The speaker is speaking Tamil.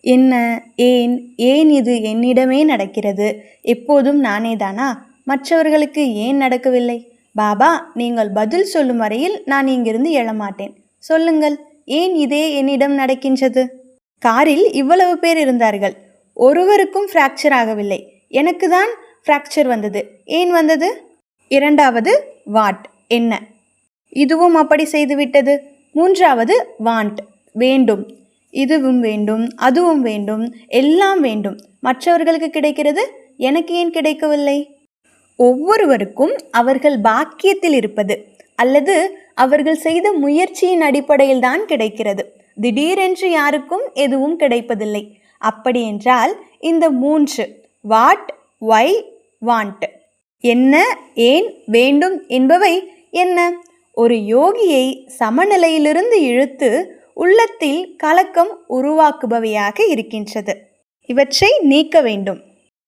என்ன, ஏன், ஏன் இது என்னிடமே நடக்கிறது? எப்போதும் நானே தானா? மற்றவர்களுக்கு ஏன் நடக்கவில்லை? பாபா, நீங்கள் பதில் சொல்லும் வரையில் நான் இங்கிருந்து எழமாட்டேன். சொல்லுங்கள், ஏன் இதே என்னிடம் நடக்கின்றது? காரில் இவ்வளவு பேர் இருந்தார்கள், ஒருவருக்கும் ஃப்ராக்சர் ஆகவில்லை. எனக்கு தான் ஃப்ராக்சர் வந்தது. ஏன் வந்தது? இரண்டாவது வாட், என்ன, இதுவும் அப்படி செய்துவிட்டது. மூன்றாவது வாண்ட், வேண்டும். இதுவும் வேண்டும், அதுவும் வேண்டும், எல்லாம் வேண்டும். மற்றவர்களுக்கு கிடைக்கிறது, எனக்கு ஏன் கிடைக்கவில்லை? ஒவ்வொருவருக்கும் அவர்கள் பாக்கியத்தில் இருப்பது அல்லது அவர்கள் செய்த முயற்சியின் அடிப்படையில் தான் கிடைக்கிறது. திடீரென்று யாருக்கும் எதுவும் கிடைப்பதில்லை. அப்படி என்றால் இந்த மூன்று, வாட், ஒய், வாண்ட், என்ன, ஏன், வேண்டும் என்பவை என்ன? ஒரு யோகியை சமநிலையிலிருந்து இழுத்து உள்ளத்தில் கலக்கம் உருவாக்குபவையாக இருக்கின்றது. இவற்றை நீக்க வேண்டும்.